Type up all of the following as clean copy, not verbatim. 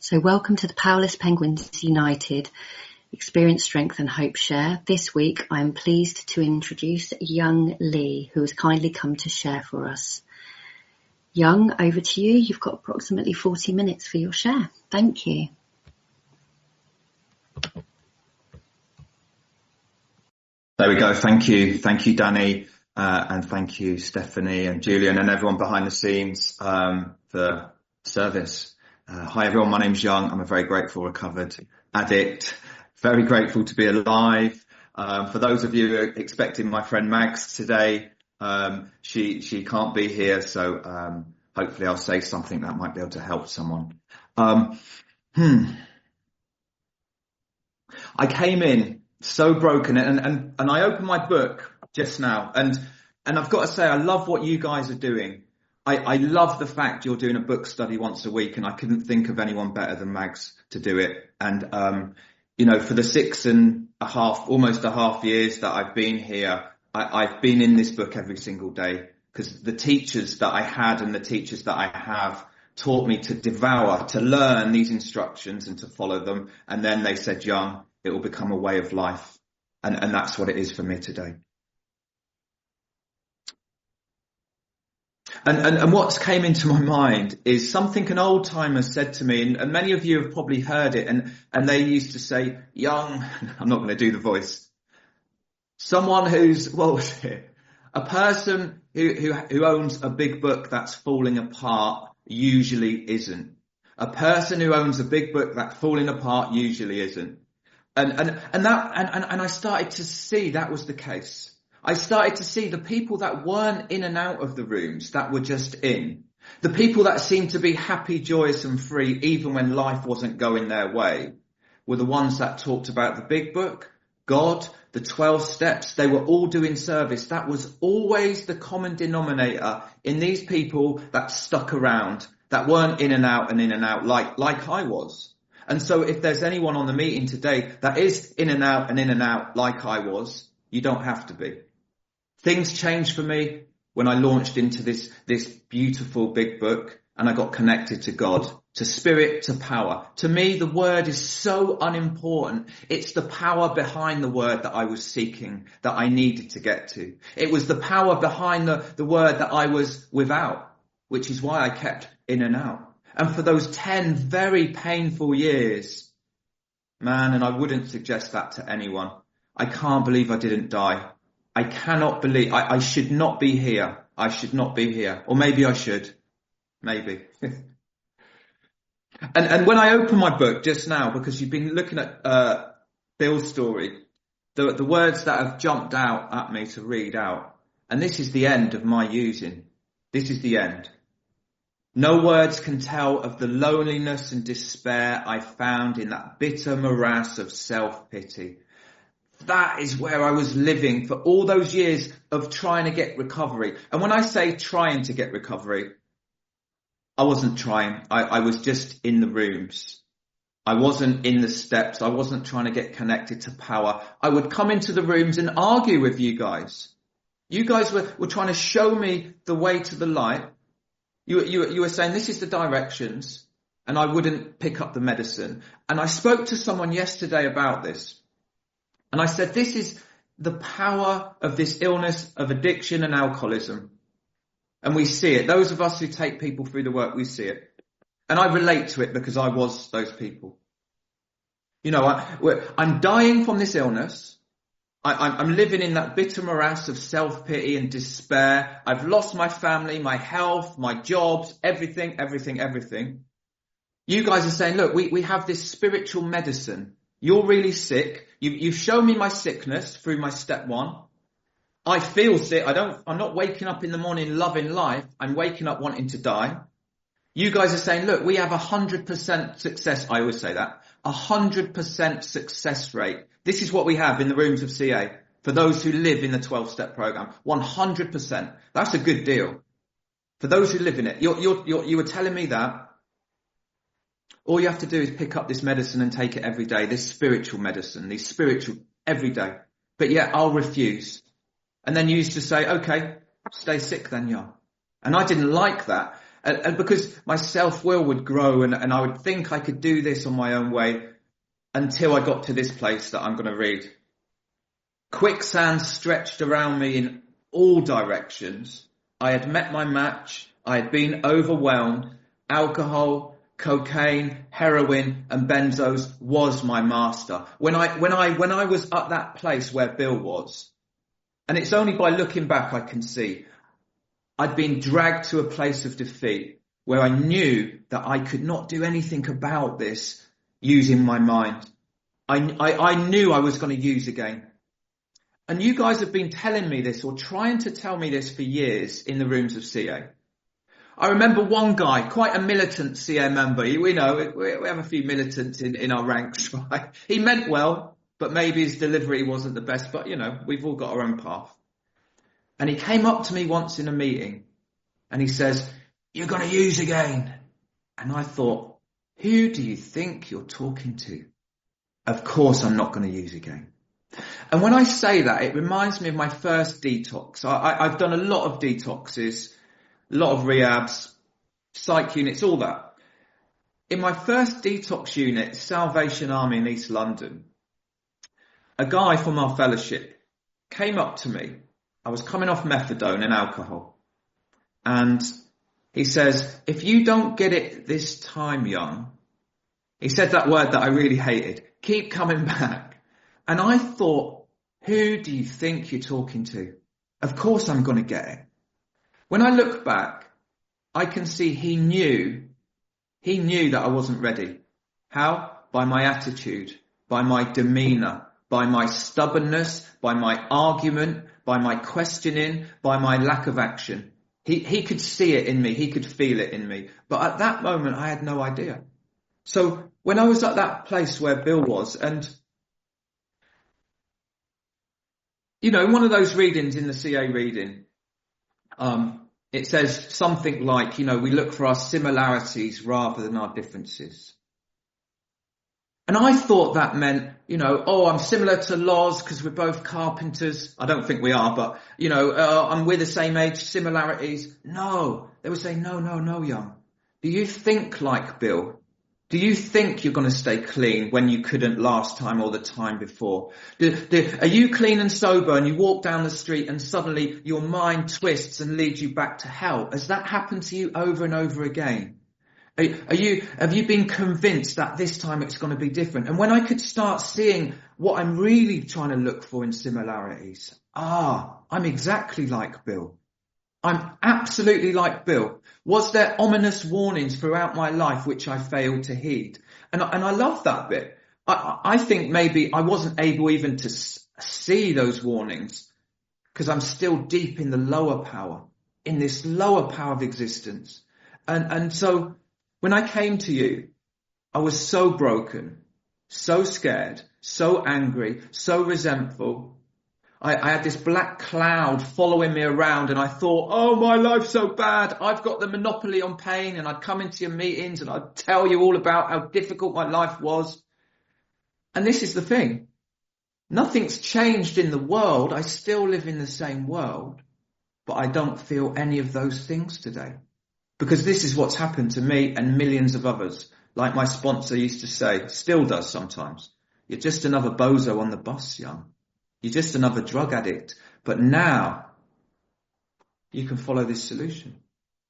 So welcome to the Powerless Penguins United Experience, Strength and Hope Share. This week I'm pleased to introduce Young Lee, who has kindly come to share for us. Young, over to you. You've got approximately 40 minutes for your share. Thank you. There we go. Thank you. Thank you, Danny. And thank you, Stephanie and Julian and everyone behind the scenes for service. Hi, everyone. My name's Young. I'm a very grateful recovered addict. Very grateful to be alive. For those of you expecting my friend Mags today, she can't be here. So hopefully I'll say something that might be able to help someone. I came in so broken and I opened my book just now and I've got to say I love what you guys are doing. I love the fact you're doing a book study once a week, and I couldn't think of anyone better than Mags to do it. And for the 6.5, almost a half years that I've been here, I've been in this book every single day, because the teachers that I had and the teachers that I have taught me to devour, to learn these instructions and to follow them. And then they said, Young, it will become a way of life. And that's what it is for me today. And what's came into my mind is something an old timer said to me, and many of you have probably heard it, and they used to say, Young, I'm not going to do the voice. Someone who's, what was it? A person who owns a big book that's falling apart usually isn't. A person who owns a big book that's falling apart usually isn't. And I started to see that was the case. I started to see the people that weren't in and out of the rooms, that were just in. The people that seemed to be happy, joyous and free, even when life wasn't going their way, were the ones that talked about the big book, God, the 12 steps. They were all doing service. That was always the common denominator in these people that stuck around, that weren't in and out like I was. And so if there's anyone on the meeting today that is in and out like I was, you don't have to be. Things changed for me when I launched into this beautiful big book and I got connected to God, to spirit, to power. To me, the word is so unimportant. It's the power behind the word that I was seeking, that I needed to get to. It was the power behind the word that I was without, which is why I kept in and out. And for those 10 very painful years, man, and I wouldn't suggest that to anyone. I can't believe I didn't die. I cannot believe, I should not be here. I should not be here. Or maybe I should. Maybe. And when I opened my book just now, because you've been looking at Bill's story, the words that have jumped out at me to read out, and this is the end of my using. This is the end. No words can tell of the loneliness and despair I found in that bitter morass of self-pity. That is where I was living for all those years of trying to get recovery. And when I say trying to get recovery, I wasn't trying. I was just in the rooms. I wasn't in the steps. I wasn't trying to get connected to power. I would come into the rooms and argue with you guys. You guys were trying to show me the way to the light. You were saying this is the directions, and I wouldn't pick up the medicine. And I spoke to someone yesterday about this. And I said, this is the power of this illness of addiction and alcoholism. And we see it. Those of us who take people through the work, we see it. And I relate to it because I was those people. You know, I'm dying from this illness. I'm living in that bitter morass of self-pity and despair. I've lost my family, my health, my jobs, everything. You guys are saying, look, we have this spiritual medicine. You're really sick. You've shown me my sickness through my step 1. I feel sick. I'm not waking up in the morning loving life. I'm waking up wanting to die. You guys are saying, look, we have 100% success. I always say that. 100% success rate. This is what we have in the rooms of CA for those who live in the 12-step program. 100%. That's a good deal. For those who live in it. You were telling me that. All you have to do is pick up this medicine and take it every day, this spiritual medicine, these spiritual every day. But yet I'll refuse. And then you used to say, okay, stay sick then, yeah. And I didn't like that. And because my self-will would grow and I would think I could do this on my own way until I got to this place that I'm going to read. Quicksand stretched around me in all directions. I had met my match. I had been overwhelmed. Alcohol, cocaine, heroin and benzos was my master. When I was at that place where Bill was, and it's only by looking back I can see, I'd been dragged to a place of defeat where I knew that I could not do anything about this using my mind. I knew I was going to use again. And you guys have been telling me this or trying to tell me this for years in the rooms of CA. I remember one guy, quite a militant CA member. We know we have a few militants in our ranks, right? He meant well, but maybe his delivery wasn't the best. But, we've all got our own path. And he came up to me once in a meeting and he says, "You're going to use again." And I thought, who do you think you're talking to? Of course I'm not going to use again. And when I say that, it reminds me of my first detox. I've done a lot of detoxes, a lot of rehabs, psych units, all that. In my first detox unit, Salvation Army in East London, a guy from our fellowship came up to me. I was coming off methadone and alcohol. And he says, "If you don't get it this time, young," he said that word that I really hated, "keep coming back." And I thought, who do you think you're talking to? Of course I'm going to get it. When I look back, I can see he knew that I wasn't ready. How? By my attitude, by my demeanour, by my stubbornness, by my argument, by my questioning, by my lack of action. He could see it in me. He could feel it in me. But at that moment, I had no idea. So when I was at that place where Bill was, and in one of those readings in the CA reading, it says something like, we look for our similarities rather than our differences. And I thought that meant, I'm similar to Loz because we're both carpenters. I don't think we are, but, we're the same age, similarities. No, they would say, no, young. Do you think like Bill? Do you think you're going to stay clean when you couldn't last time or the time before? Are you clean and sober and you walk down the street and suddenly your mind twists and leads you back to hell? Has that happened to you over and over again? Have you been convinced that this time it's going to be different? And when I could start seeing what I'm really trying to look for in similarities, I'm exactly like Bill. I'm absolutely like Bill. Was there ominous warnings throughout my life which I failed to heed? And I love that bit. I think maybe I wasn't able even to see those warnings because I'm still deep in the lower power, in this lower power of existence. And so when I came to you, I was so broken, so scared, so angry, so resentful. I had this black cloud following me around and I thought, oh, my life's so bad. I've got the monopoly on pain. And I'd come into your meetings and I'd tell you all about how difficult my life was. And this is the thing. Nothing's changed in the world. I still live in the same world, but I don't feel any of those things today because this is what's happened to me and millions of others. Like my sponsor used to say, still does sometimes. You're just another bozo on the bus, young. You're just another drug addict. But now you can follow this solution.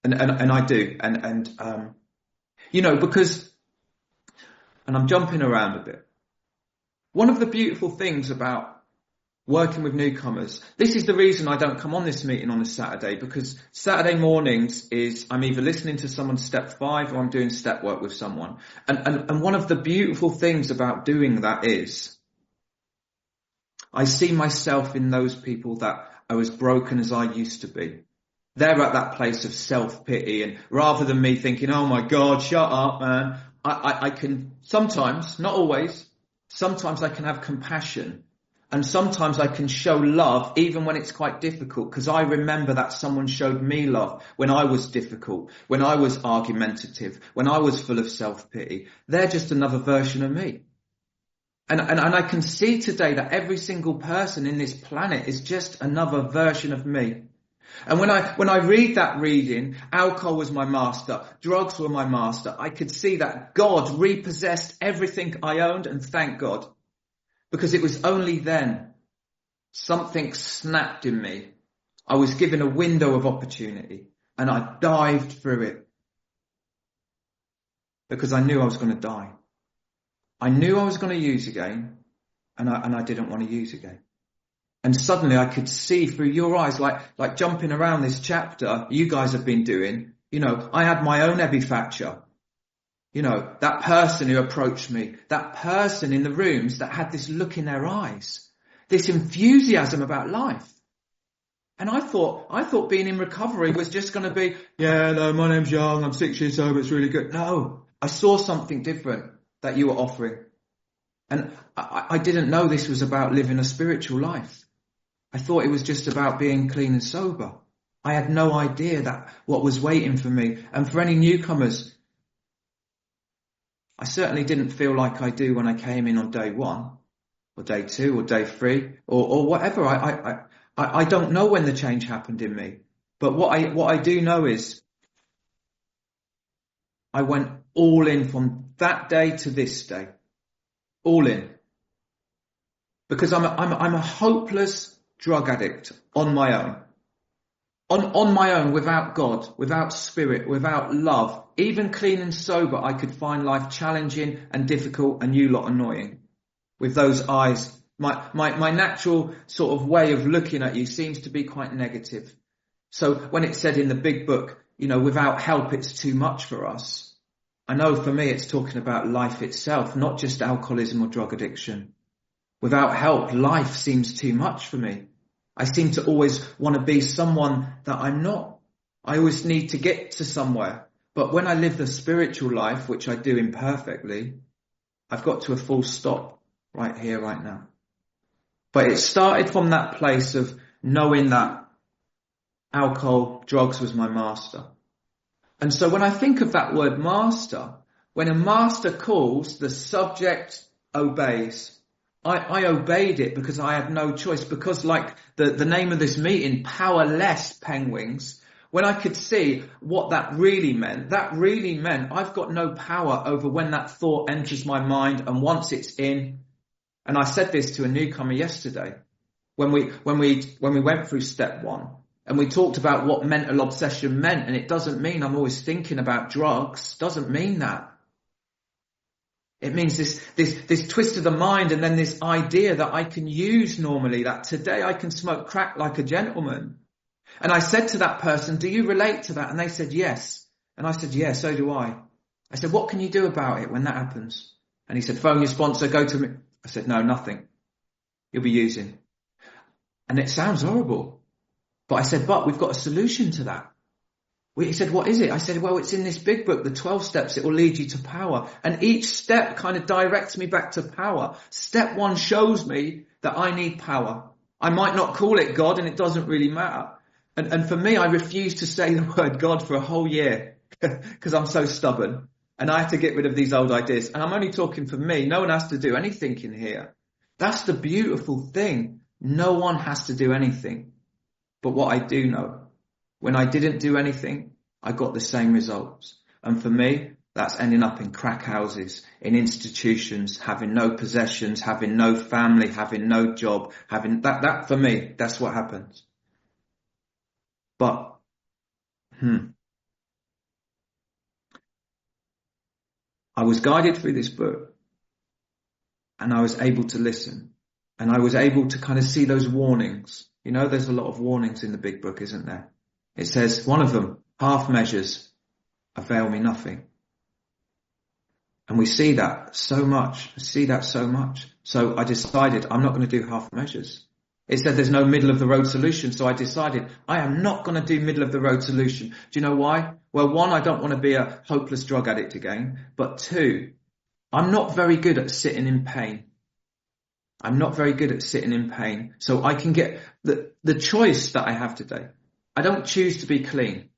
And I do. Because, and I'm jumping around a bit. One of the beautiful things about working with newcomers, this is the reason I don't come on this meeting on a Saturday, because Saturday mornings is I'm either listening to someone's step 5 or I'm doing step work with someone. And one of the beautiful things about doing that is I see myself in those people that are as broken as I used to be. They're at that place of self-pity, and rather than me thinking, oh my God, shut up, man, I can sometimes, not always, sometimes I can have compassion, and sometimes I can show love even when it's quite difficult, because I remember that someone showed me love when I was difficult, when I was argumentative, when I was full of self-pity. They're just another version of me. And I can see today that every single person in this planet is just another version of me. And when I read that reading, alcohol was my master, drugs were my master, I could see that God repossessed everything I owned, and thank God. Because it was only then something snapped in me. I was given a window of opportunity and I dived through it. Because I knew I was going to die. I knew I was going to use again, and I didn't want to use again. And suddenly I could see through your eyes, like jumping around this chapter you guys have been doing. You know, I had my own epiphacture. You know, that person who approached me, that person in the rooms that had this look in their eyes, this enthusiasm about life. And I thought being in recovery was just going to be, yeah, no, my name's Young, I'm 6 years old, it's really good. No, I saw something different that you were offering. And I didn't know this was about living a spiritual life. I thought it was just about being clean and sober. I had no idea that what was waiting for me. And for any newcomers, I certainly didn't feel like I do when I came in on day 1 or day 2 or day 3 or whatever. I don't know when the change happened in me. But what I do know is I went all in from that day to this day. All in. Because I'm a hopeless drug addict on my own. On my own, without God, without spirit, without love, even clean and sober, I could find life challenging and difficult and you lot annoying. With those eyes, my natural sort of way of looking at you seems to be quite negative. So when it said in the big book, you know, without help, it's too much for us. I know for me, it's talking about life itself, not just alcoholism or drug addiction. Without help, life seems too much for me. I seem to always want to be someone that I'm not. I always need to get to somewhere. But when I live the spiritual life, which I do imperfectly, I've got to a full stop right here, right now. But it started from that place of knowing that alcohol, drugs was my master. And so when I think of that word master, when a master calls, the subject obeys. I obeyed it because I had no choice, because like the name of this meeting, Powerless Penguins, when I could see what that really meant I've got no power over when that thought enters my mind and once it's in. And I said this to a newcomer yesterday when we went through step 1 and we talked about what mental obsession meant. And it doesn't mean I'm always thinking about drugs. Doesn't mean that. It means this twist of the mind and then this idea that I can use normally, that today I can smoke crack like a gentleman. And I said to that person, do you relate to that? And they said, yes. And I said, yeah, so do I. I said, what can you do about it when that happens? And he said, phone your sponsor, go to me. I said, no, nothing. You'll be using. And it sounds horrible. But I said, but we've got a solution to that. He said, what is it? I said, well, it's in this big book, the 12 steps. It will lead you to power. And each step kind of directs me back to power. Step 1 shows me that I need power. I might not call it God and it doesn't really matter. And for me, I refused to say the word God for a whole year because I'm so stubborn and I had to get rid of these old ideas. And I'm only talking for me. No one has to do anything in here. That's the beautiful thing. No one has to do anything. But what I do know, when I didn't do anything, I got the same results. And for me, that's ending up in crack houses, in institutions, having no possessions, having no family, having no job, having that for me, that's what happens. But, I was guided through this book and I was able to listen and I was able to kind of see those warnings. You know, there's a lot of warnings in the big book, isn't there? It says, one of them, half measures avail me nothing. And we see that so much. So I decided I'm not going to do half measures. It said there's no middle of the road solution. So I decided I am not going to do middle of the road solution. Do you know why? Well, 1, I don't want to be a hopeless drug addict again. But 2, I'm not very good at sitting in pain. So I can get the choice that I have today. I don't choose to be clean.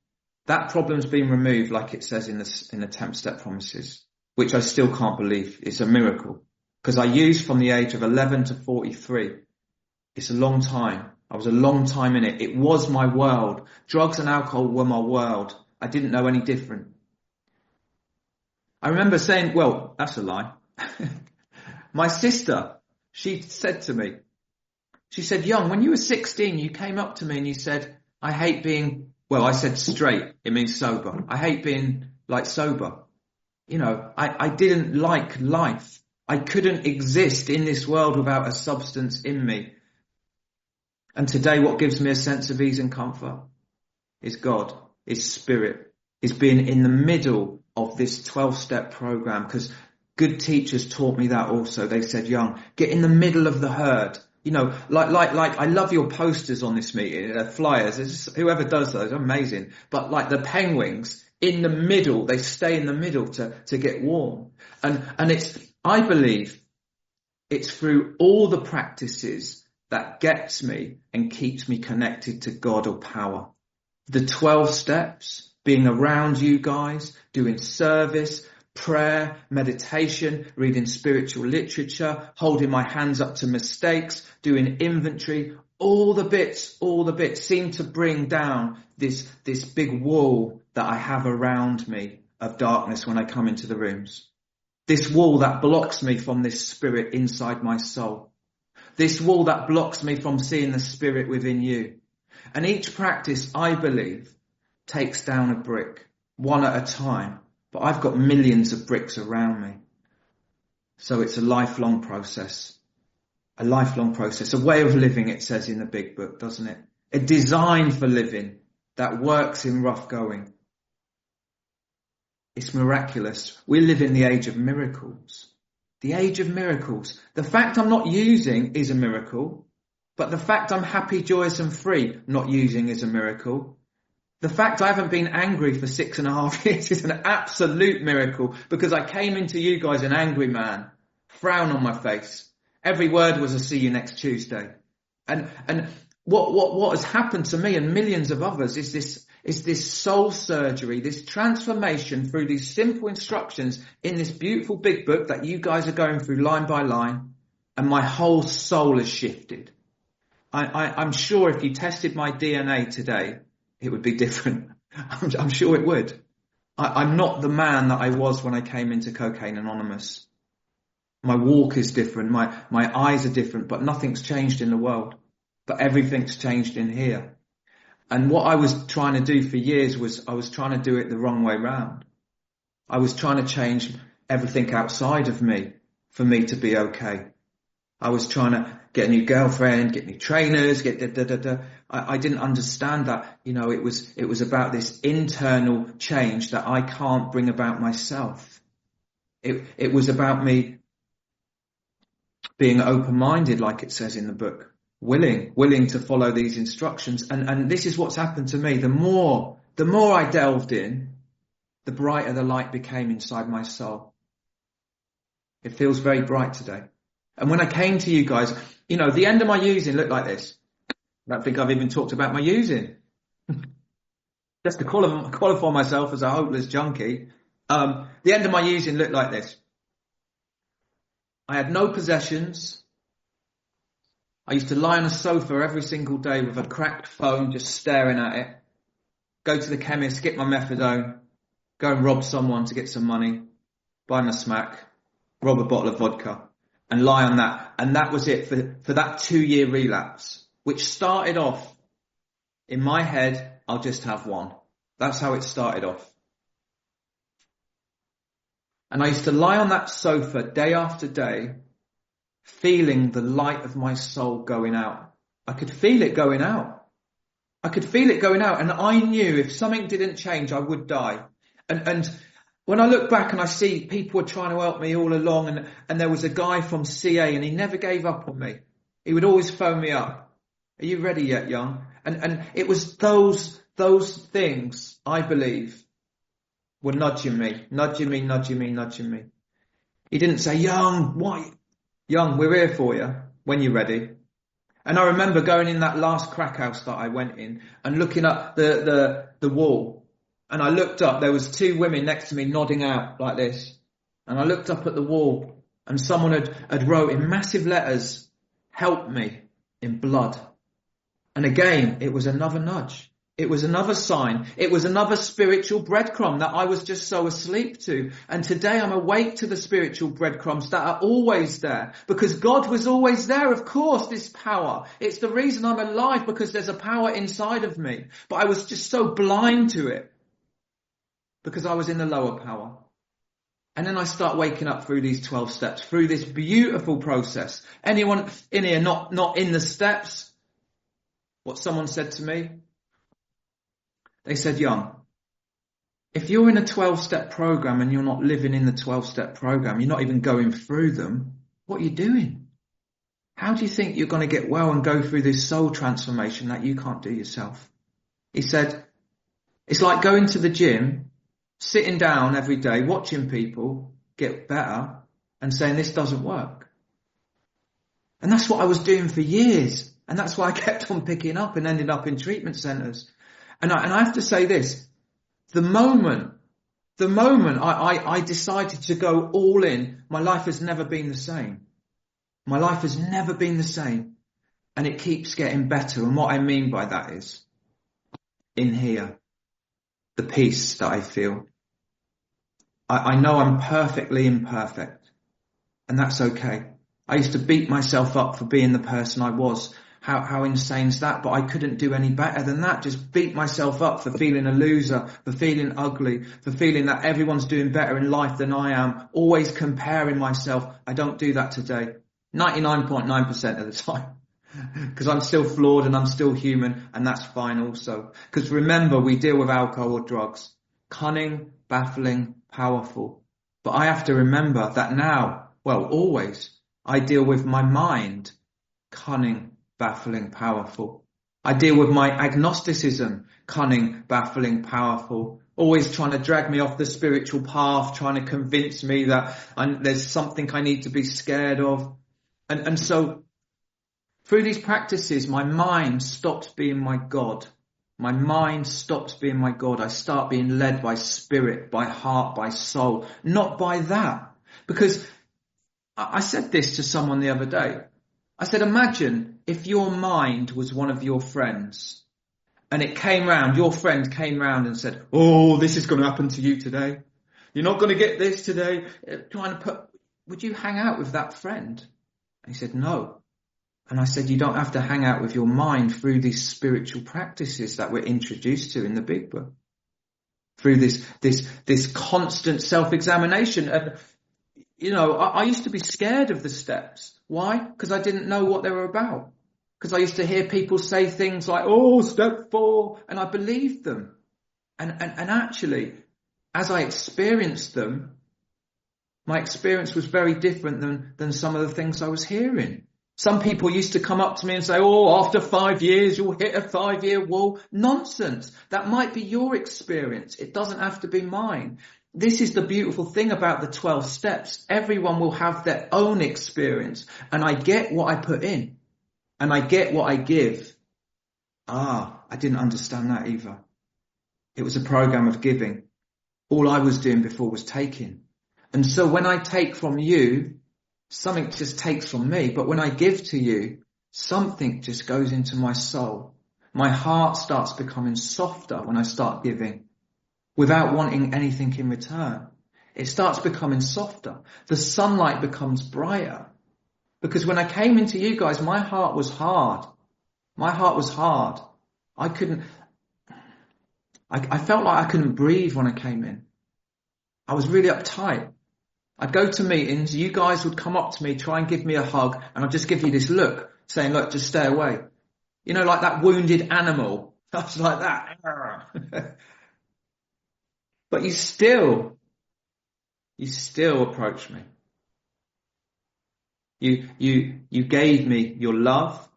That problem's been removed, like it says in the 10 step promises, which I still can't believe. It's a miracle because I used from the age of 11 to 43. It's a long time. I was a long time in it. It was my world. Drugs and alcohol were my world. I didn't know any different. I remember saying, well, that's a lie. My sister, she said to me, she said, Young, when you were 16, you came up to me and you said, I hate being, well, I said straight. It means sober. I hate being like sober. You know, I didn't like life. I couldn't exist in this world without a substance in me. And today what gives me a sense of ease and comfort is God, is Spirit, is being in the middle of this 12-step program, because good teachers taught me that also. They said, Young, get in the middle of the herd. You know, like I love your posters on this meeting, flyers. It's just, whoever does those, amazing. But like the penguins in the middle, they stay in the middle to get warm. And it's, I believe it's through all the practices that gets me and keeps me connected to God or power. The 12 steps, being around you guys, doing service, prayer, meditation, reading spiritual literature, holding my hands up to mistakes, doing inventory, all the bits seem to bring down this big wall that I have around me of darkness when I come into the rooms. This wall that blocks me from this Spirit inside my soul. This wall that blocks me from seeing the Spirit within you. And each practice, I believe, takes down a brick, one at a time. But I've got millions of bricks around me. So it's a lifelong process. A lifelong process. A way of living, it says in the big book, doesn't it? A design for living that works in rough going. It's miraculous. We live in the age of miracles. The age of miracles. The fact I'm not using is a miracle. But the fact I'm happy, joyous and free not using is a miracle. The fact I haven't been angry for 6.5 years is an absolute miracle, because I came into you guys an angry man, frown on my face. Every word was a see you next Tuesday. And what has happened to me and millions of others is this soul surgery, this transformation through these simple instructions in this beautiful big book that you guys are going through line by line, and my whole soul has shifted. I'm sure if you tested my DNA today, it would be different. I'm sure it would. I'm not the man that I was when I came into Cocaine Anonymous. My walk is different. My eyes are different, but nothing's changed in the world. But everything's changed in here. And what I was trying to do for years was I was trying to do it the wrong way round. I was trying to change everything outside of me for me to be okay. I was trying to get a new girlfriend, get new trainers, I didn't understand that, you know, it was about this internal change that I can't bring about myself. It was about me being open-minded, like it says in the book, willing to follow these instructions. And this is what's happened to me. The more I delved in, the brighter the light became inside my soul. It feels very bright today. And when I came to you guys, you know, the end of my using looked like this. I don't think I've even talked about my using. Just to qualify myself as a hopeless junkie. The end of my using looked like this. I had no possessions. I used to lie on a sofa every single day with a cracked phone, just staring at it. Go to the chemist, get my methadone. Go and rob someone to get some money. Buy them a smack. Rob a bottle of vodka. And lie on that. And that was it for that 2-year relapse, which started off in my head, I'll just have one. That's how it started off. And I used to lie on that sofa day after day, feeling the light of my soul going out. I could feel it going out. And I knew if something didn't change, I would die. And when I look back and I see people were trying to help me all along, and there was a guy from CA and he never gave up on me. He would always phone me up. Are you ready yet, Young? And it was those things, I believe, were nudging me. He didn't say, Young, why? Young, we're here for you when you're ready. And I remember going in that last crack house that I went in and looking up the wall. And I looked up, there was 2 women next to me nodding out like this. And I looked up at the wall and someone had wrote in massive letters, help me, in blood. And again, it was another nudge. It was another sign. It was another spiritual breadcrumb that I was just so asleep to. And today I'm awake to the spiritual breadcrumbs that are always there, because God was always there. Of course, this power. It's the reason I'm alive, because there's a power inside of me. But I was just so blind to it because I was in the lower power. And then I start waking up through these 12 steps, through this beautiful process. Anyone in here not in the steps? What someone said to me? They said, Young, if you're in a 12-step program and you're not living in the 12-step program, you're not even going through them, what are you doing? How do you think you're going to get well and go through this soul transformation that you can't do yourself? He said, it's like going to the gym, sitting down every day, watching people get better and saying this doesn't work. And that's what I was doing for years. And that's why I kept on picking up and ended up in treatment centres. And I have to say this, the moment I decided to go all in, my life has never been the same. My life has never been the same. And it keeps getting better. And what I mean by that is, in here, the peace that I feel. I know I'm perfectly imperfect. And that's okay. I used to beat myself up for being the person I was. How insane is that? But I couldn't do any better than that. Just beat myself up for feeling a loser, for feeling ugly, for feeling that everyone's doing better in life than I am. Always comparing myself. I don't do that today. 99.9% of the time. Because I'm still flawed and I'm still human, and that's fine also. Because remember, we deal with alcohol or drugs. Cunning, baffling, powerful. But I have to remember that now, well, always, I deal with my mind. Cunning, baffling, powerful. I deal with my agnosticism, cunning, baffling, powerful, always trying to drag me off the spiritual path, trying to convince me that there's something I need to be scared of. And so through these practices, my mind stopped being my God. My mind stops being my God. I start being led by spirit, by heart, by soul, not by that. Because I said this to someone the other day. I said, imagine if your mind was one of your friends and it came round, your friend came round and said, oh, this is going to happen to you today. You're not going to get this today. Would you hang out with that friend? And he said, no. And I said, you don't have to hang out with your mind through these spiritual practices that we're introduced to in the Big Book. Through this constant self-examination. And, I used to be scared of the steps. Why? Because I didn't know what they were about. Because I used to hear people say things like, oh, step 4, and I believed them. And actually, as I experienced them, my experience was very different than some of the things I was hearing. Some people used to come up to me and say, oh, after 5 years, you'll hit a 5-year wall. Nonsense. That might be your experience. It doesn't have to be mine. This is the beautiful thing about the 12 steps. Everyone will have their own experience. And I get what I put in. And I get what I give. I didn't understand that either. It was a program of giving. All I was doing before was taking. And so when I take from you, something just takes from me. But when I give to you, something just goes into my soul. My heart starts becoming softer when I start giving, without wanting anything in return. It starts becoming softer. The sunlight becomes brighter. Because when I came into you guys, my heart was hard. My heart was hard. I felt like I couldn't breathe when I came in. I was really uptight. I'd go to meetings, you guys would come up to me, try and give me a hug, and I'd just give you this look, saying, look, just stay away. Like that wounded animal. I was like that. But you still approached me. You gave me your love,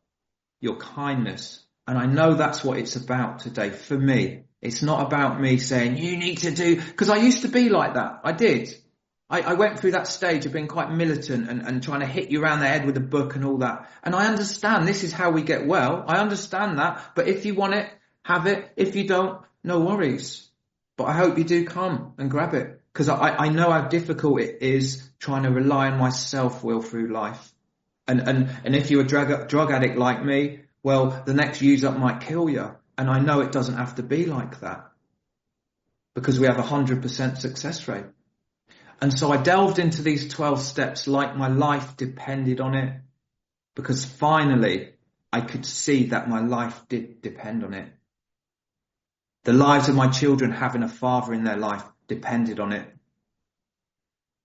your kindness. And I know that's what it's about today for me. It's not about me saying, you need to do, because I used to be like that. I did. I went through that stage of being quite militant and trying to hit you around the head with a book and all that. And I understand this is how we get well. I understand that. But if you want it, have it. If you don't, no worries. But I hope you do come and grab it. Because I know how difficult it is trying to rely on my self-will through life. And if you're a drug addict like me, well, the next use up might kill you. And I know it doesn't have to be like that, because we have 100% success rate. And so I delved into these 12 steps like my life depended on it, because finally I could see that my life did depend on it. The lives of my children having a father in their life depended on it.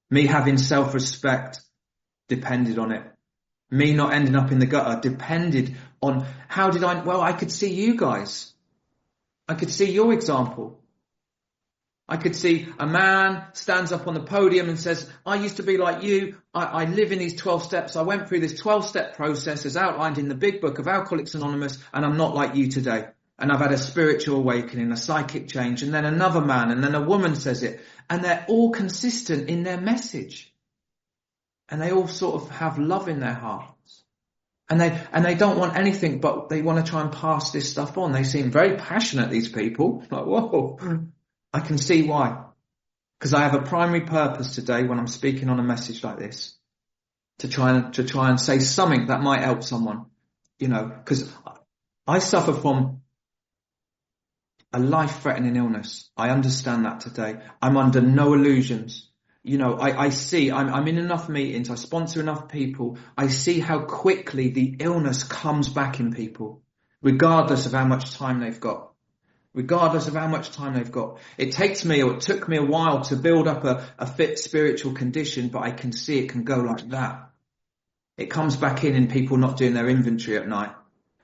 Me having self-respect depended on it. Me not ending up in the gutter depended on I could see you guys. I could see your example. I could see a man stands up on the podium and says, I used to be like you. I live in these 12 steps. I went through this 12-step process as outlined in the big book of Alcoholics Anonymous, and I'm not like you today. And I've had a spiritual awakening, a psychic change. And then another man, and then a woman says it. And they're all consistent in their message. And they all sort of have love in their hearts. And they don't want anything, but they want to try and pass this stuff on. They seem very passionate, these people. Like, whoa. I can see why. Because I have a primary purpose today when I'm speaking on a message like this, to try and say something that might help someone, because I suffer from a life-threatening illness. I understand that today. I'm under no illusions. I see, I'm in enough meetings, I sponsor enough people, I see how quickly the illness comes back in people, regardless of how much time they've got. Regardless of how much time they've got. It took me a while to build up a fit spiritual condition, but I can see it can go like that. It comes back in people not doing their inventory at night,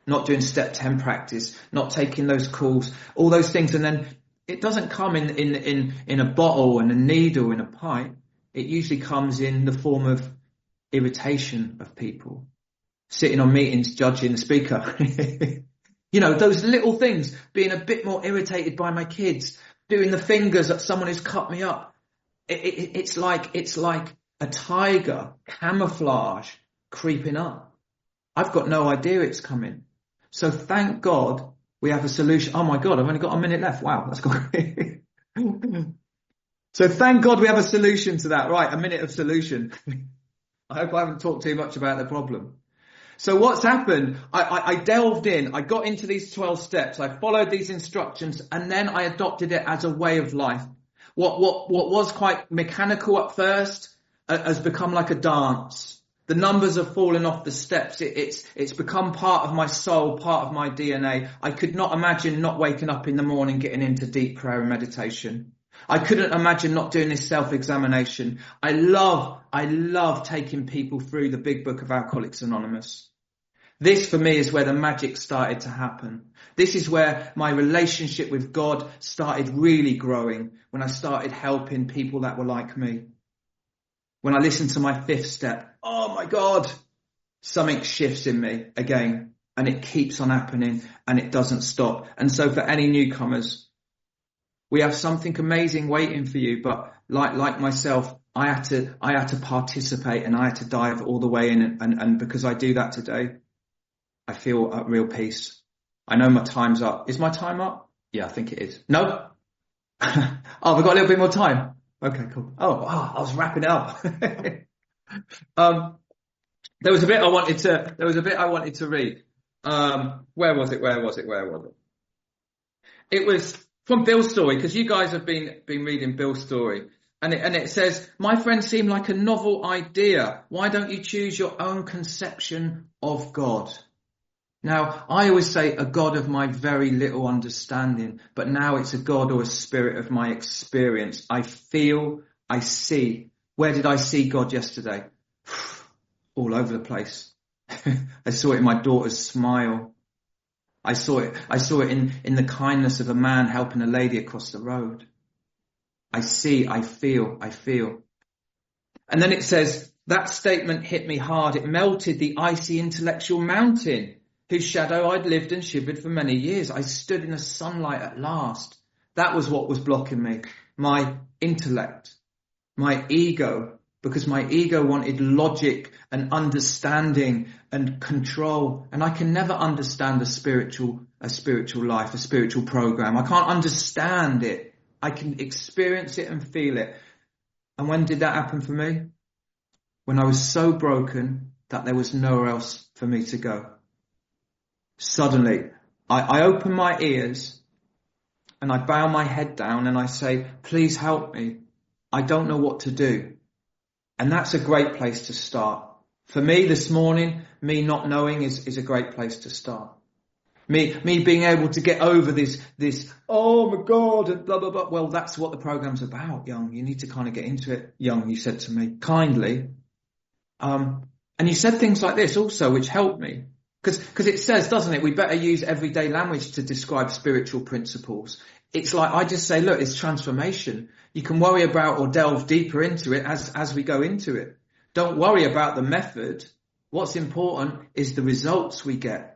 not doing step 10 practice, not taking those calls, all those things. And then it doesn't come in a bottle and a needle in a pipe. It usually comes in the form of irritation of people, sitting on meetings, judging the speaker. Those little things, being a bit more irritated by my kids, doing the fingers at someone who's cut me up. It's like a tiger, camouflage, creeping up. I've got no idea it's coming. So thank God we have a solution. Oh my God, I've only got a minute left. Wow, that's great. So thank God we have a solution to that. Right, a minute of solution. I hope I haven't talked too much about the problem. So what's happened, I delved in, I got into these 12 steps, I followed these instructions, and then I adopted it as a way of life. What was quite mechanical at first has become like a dance. The numbers have fallen off the steps. It's become part of my soul, part of my DNA. I could not imagine not waking up in the morning, getting into deep prayer and meditation. I couldn't imagine not doing this self-examination. I love taking people through the big book of Alcoholics Anonymous. This for me is where the magic started to happen. This is where my relationship with God started really growing, when I started helping people that were like me. When I listened to my 5th step, oh my God, something shifts in me again, and it keeps on happening and it doesn't stop. And so for any newcomers, we have something amazing waiting for you, but like myself, I had to participate, and I had to dive all the way in, and because I do that today, I feel at real peace. I know my time's up. Is my time up? Yeah, I think it is. No? Oh, we've got a little bit more time. Okay, cool. Oh, wow, I was wrapping it up. There was a bit I wanted to read. Where was it? It was from Bill's story, because you guys have been reading Bill's story. And it says, my friends seem like a novel idea. Why don't you choose your own conception of God? Now, I always say a God of my very little understanding, but now it's a God or a spirit of my experience. I feel, I see. Where did I see God yesterday? All over the place. I saw it in my daughter's smile. I saw it in the kindness of a man helping a lady across the road. I see, I feel. And then it says, that statement hit me hard. It melted the icy intellectual mountain, whose shadow I'd lived and shivered for many years. I stood in the sunlight at last. That was what was blocking me. My intellect, my ego, because my ego wanted logic and understanding and control. And I can never understand a spiritual life, a spiritual program. I can't understand it. I can experience it and feel it. And when did that happen for me? When I was so broken that there was nowhere else for me to go. Suddenly, I open my ears and I bow my head down and I say, please help me. I don't know what to do. And that's a great place to start. For me this morning, me not knowing is a great place to start. Me being able to get over this, oh my God, and blah, blah, blah. Well, that's what the program's about, Young. You need to kind of get into it, Young, you said to me kindly. And you said things like this also, which helped me. Because it says, doesn't it, we better use everyday language to describe spiritual principles. It's like, I just say, look, it's transformation. You can worry about or delve deeper into it as we go into it. Don't worry about the method. What's important is the results we get.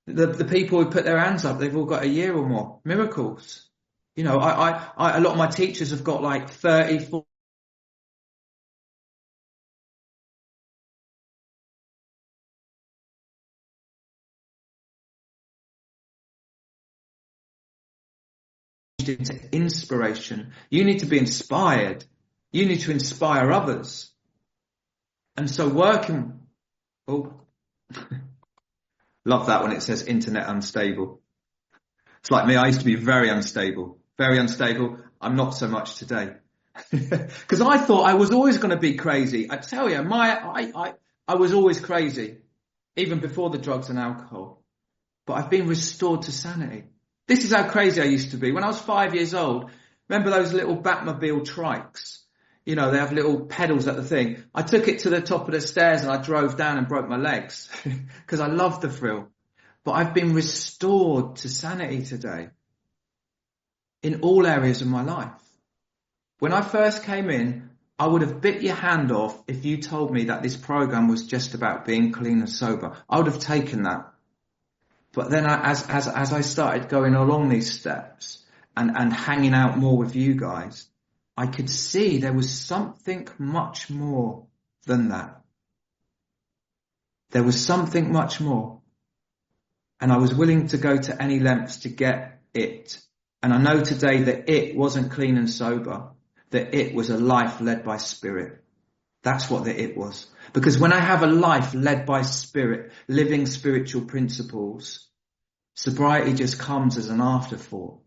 The people who put their hands up, they've all got a year or more. Miracles. You know, a lot of my teachers have got like 30, 40. Into inspiration. You need to be inspired. You need to inspire others. And so working, love that when it says internet unstable. It's like me, I used to be very unstable. I'm not so much today. Because I thought I was always going to be crazy. I tell you, I was always crazy, even before the drugs and alcohol. But I've been restored to sanity. This is how crazy I used to be. When I was 5 years old, remember those little Batmobile trikes? You know, they have little pedals at the thing. I took it to the top of the stairs and I drove down and broke my legs because I loved the thrill. But I've been restored to sanity today in all areas of my life. When I first came in, I would have bit your hand off if you told me that this program was just about being clean and sober. I would have taken that. But then as I started going along these steps and hanging out more with you guys, I could see there was something much more than that. There was something much more. And I was willing to go to any lengths to get it. And I know today that it wasn't clean and sober, that it was a life led by spirit. That's what the it was. Because when I have a life led by spirit, living spiritual principles, sobriety just comes as an afterthought.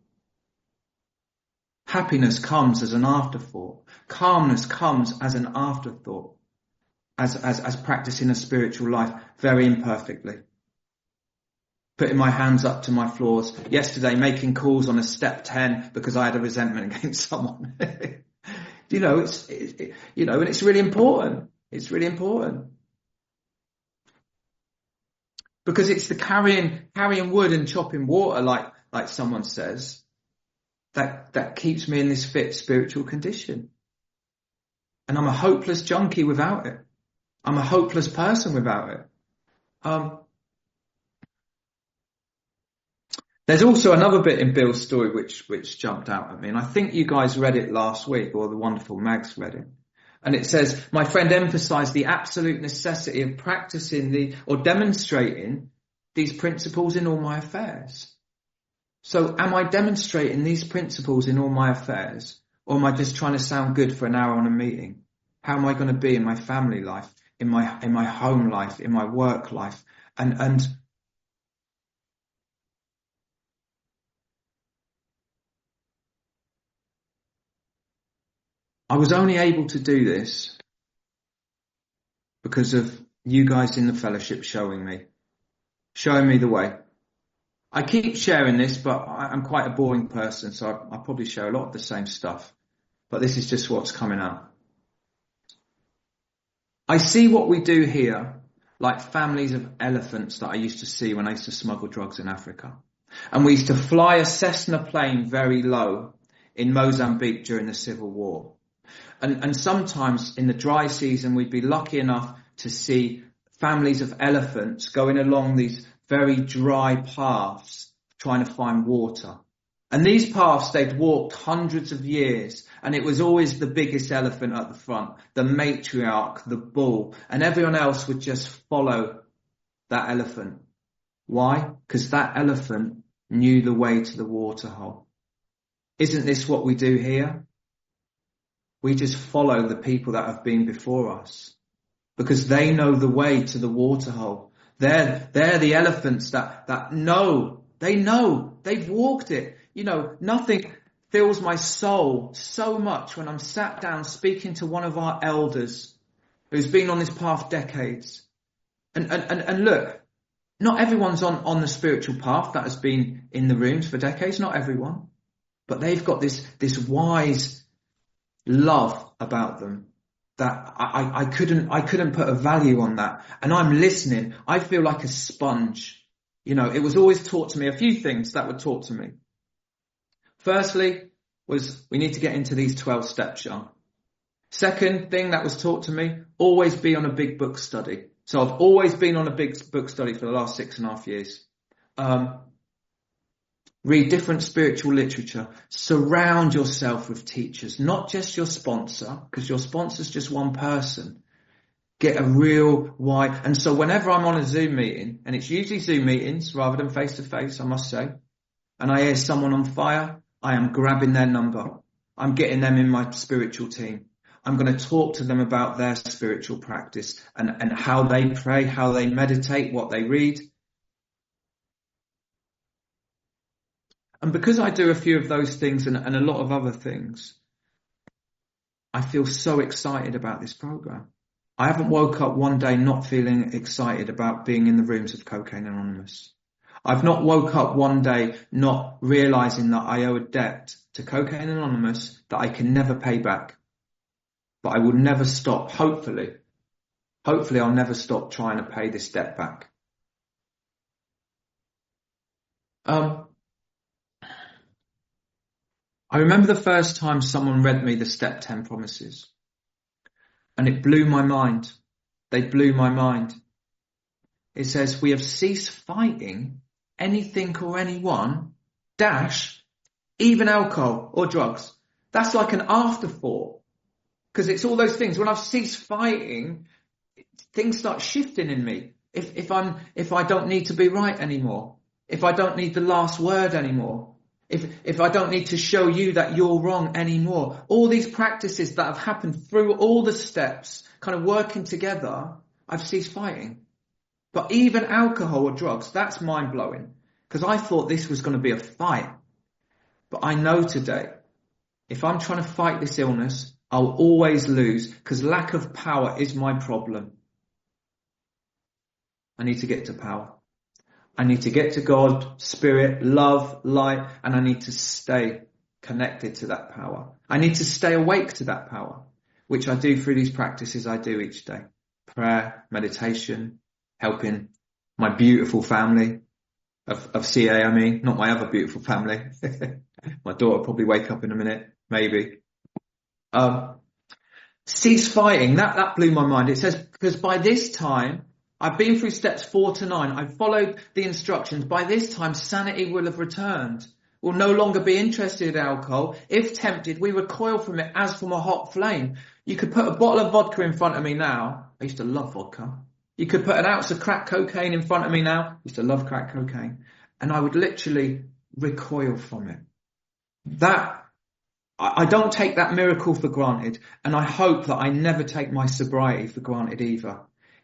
Happiness comes as an afterthought. Calmness comes as an afterthought. As practicing a spiritual life very imperfectly. Putting my hands up to my floors. Yesterday, making calls on a step 10 because I had a resentment against someone. You know, and it's really important. It's really important. Because it's the carrying wood and chopping water, like someone says, that keeps me in this fit spiritual condition. And I'm a hopeless junkie without it. I'm a hopeless person without it. There's also another bit in Bill's story which jumped out at me, and I think you guys read it last week, or the wonderful Mags read it. And it says, my friend emphasized the absolute necessity of practicing or demonstrating these principles in all my affairs. So am I demonstrating these principles in all my affairs, or am I just trying to sound good for an hour on a meeting? How am I going to be in my family life, in my home life, in my work life? And I was only able to do this because of you guys in the fellowship showing me the way. I keep sharing this, but I'm quite a boring person, so I probably share a lot of the same stuff. But this is just what's coming out. I see what we do here like families of elephants that I used to see when I used to smuggle drugs in Africa. And we used to fly a Cessna plane very low in Mozambique during the Civil War. And sometimes in the dry season, we'd be lucky enough to see families of elephants going along these very dry paths trying to find water. And these paths, they'd walked hundreds of years, and it was always the biggest elephant at the front, the matriarch, the bull, and everyone else would just follow that elephant. Why? Because that elephant knew the way to the water hole. Isn't this what we do here? We just follow the people that have been before us because they know the way to the water hole. They're the elephants that know, they've walked it. You know, nothing fills my soul so much when I'm sat down speaking to one of our elders who's been on this path decades. And look, not everyone's on the spiritual path that has been in the rooms for decades, not everyone. But they've got this wise love about them that I couldn't put a value on that. And I'm listening. I feel like a sponge. You know, it was always taught to me, a few things that were taught to me. Firstly, was we need to get into these 12 steps, young. Second thing that was taught to me, always be on a big book study. So I've always been on a big book study for the last 6.5 years. Read different spiritual literature. Surround yourself with teachers, not just your sponsor, because your sponsor's just one person. Get a real wide. And so whenever I'm on a Zoom meeting, and it's usually Zoom meetings rather than face to face, I must say, and I hear someone on fire, I am grabbing their number. I'm getting them in my spiritual team. I'm going to talk to them about their spiritual practice and how they pray, how they meditate, what they read. And because I do a few of those things and a lot of other things, I feel so excited about this program. I haven't woke up one day not feeling excited about being in the rooms of Cocaine Anonymous. I've not woke up one day not realizing that I owe a debt to Cocaine Anonymous that I can never pay back. But I will never stop, hopefully I'll never stop trying to pay this debt back. I remember the first time someone read me the Step 10 Promises. And it blew my mind. They blew my mind. It says, we have ceased fighting anything or anyone, even alcohol or drugs. That's like an afterthought. Because it's all those things. When I've ceased fighting, things start shifting in me. If I don't need to be right anymore, if I don't need the last word anymore, if I don't need to show you that you're wrong anymore, all these practices that have happened through all the steps, kind of working together, I've ceased fighting. But even alcohol or drugs, that's mind blowing. Because I thought this was going to be a fight. But I know today, if I'm trying to fight this illness, I'll always lose because lack of power is my problem. I need to get to power. I need to get to God, spirit, love, light, and I need to stay connected to that power. I need to stay awake to that power, which I do through these practices I do each day. Prayer, meditation, helping my beautiful family of CA, I mean, not my other beautiful family. My daughter will probably wake up in a minute, maybe. Cease fighting. That blew my mind. It says, because by this time, I've been through steps 4 to 9. I've followed the instructions. By this time, sanity will have returned. We'll no longer be interested in alcohol. If tempted, we recoil from it as from a hot flame. You could put a bottle of vodka in front of me now. I used to love vodka. You could put an ounce of crack cocaine in front of me now. I used to love crack cocaine. And I would literally recoil from it. I don't take that miracle for granted. And I hope that I never take my sobriety for granted either.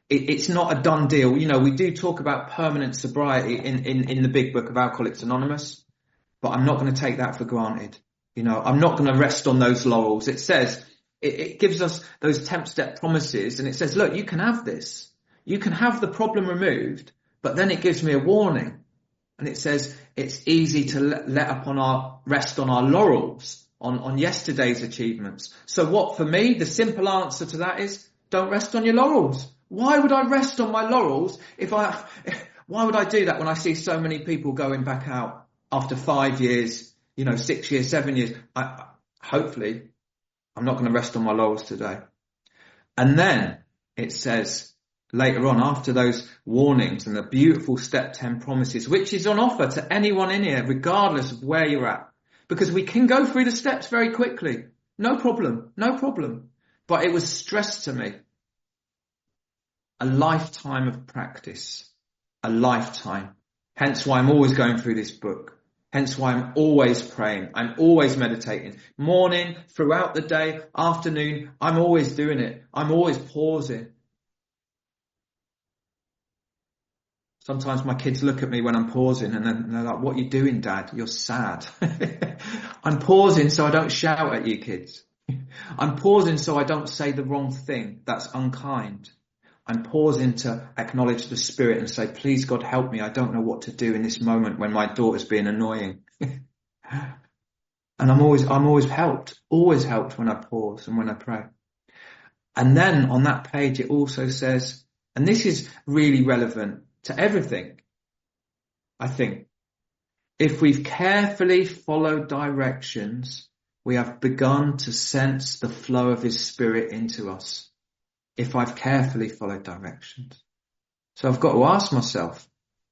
It's not a done deal. You know, we do talk about permanent sobriety in the big book of Alcoholics Anonymous, but I'm not going to take that for granted. You know, I'm not going to rest on those laurels. It says, it gives us those 10 step promises and it says, look, you can have this. You can have the problem removed, but then it gives me a warning. And it says, it's easy to rest on our laurels on yesterday's achievements. So what for me, the simple answer to that is don't rest on your laurels. Why would I rest on my laurels why would I do that when I see so many people going back out after 5 years, 6 years, 7 years? Hopefully I'm not going to rest on my laurels today. And then it says later on, after those warnings and the beautiful step 10 promises, which is on offer to anyone in here, regardless of where you're at, because we can go through the steps very quickly. No problem. But it was stressed to me. A lifetime of practice. A lifetime. Hence why I'm always going through this book. Hence why I'm always praying. I'm always meditating. Morning, throughout the day, afternoon, I'm always doing it. I'm always pausing. Sometimes my kids look at me when I'm pausing and then they're like, what are you doing, Dad? You're sad. I'm pausing so I don't shout at you, kids. I'm pausing so I don't say the wrong thing. That's unkind. I'm pausing to acknowledge the Spirit and say, please, God, help me. I don't know what to do in this moment when my daughter's being annoying. And I'm always helped when I pause and when I pray. And then on that page, it also says, and this is really relevant to everything, I think, if we've carefully followed directions, we have begun to sense the flow of his Spirit into us. If I've carefully followed directions. So I've got to ask myself,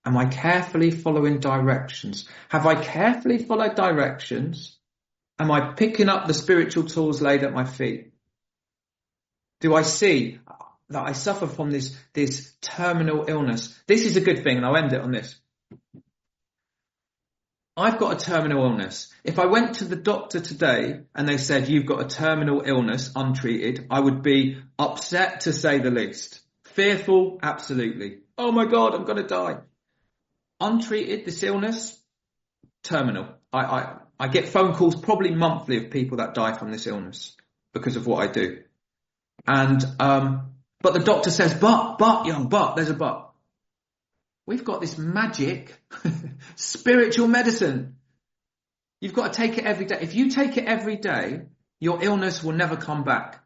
am I carefully following directions? Have I carefully followed directions? Am I picking up the spiritual tools laid at my feet? Do I see that I suffer from this terminal illness? This is a good thing, and I'll end it on this. I've got a terminal illness. If I went to the doctor today and they said, you've got a terminal illness untreated, I would be upset, to say the least. Fearful, absolutely. Oh my God, I'm going to die. Untreated, this illness, terminal. I get phone calls probably monthly of people that die from this illness because of what I do. And, but the doctor says, but, there's a but. We've got this magic spiritual medicine. You've got to take it every day. If you take it every day, your illness will never come back.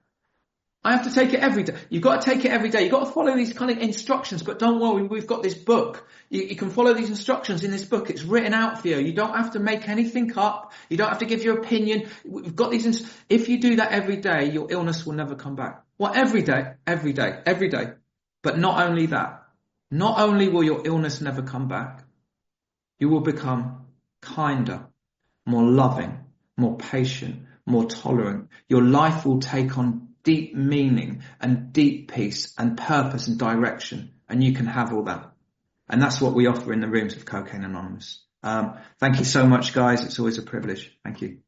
I have to take it every day. You've got to take it every day. You've got to follow these kind of instructions, but don't worry, we've got this book. You can follow these instructions in this book. It's written out for you. You don't have to make anything up. You don't have to give your opinion. We've got these. If you do that every day, your illness will never come back. Well, every day. But not only that, not only will your illness never come back, you will become kinder, more loving, more patient, more tolerant. Your life will take on deep meaning and deep peace and purpose and direction, and you can have all that. And that's what we offer in the rooms of Cocaine Anonymous. Thank you so much, guys. It's always a privilege. Thank you.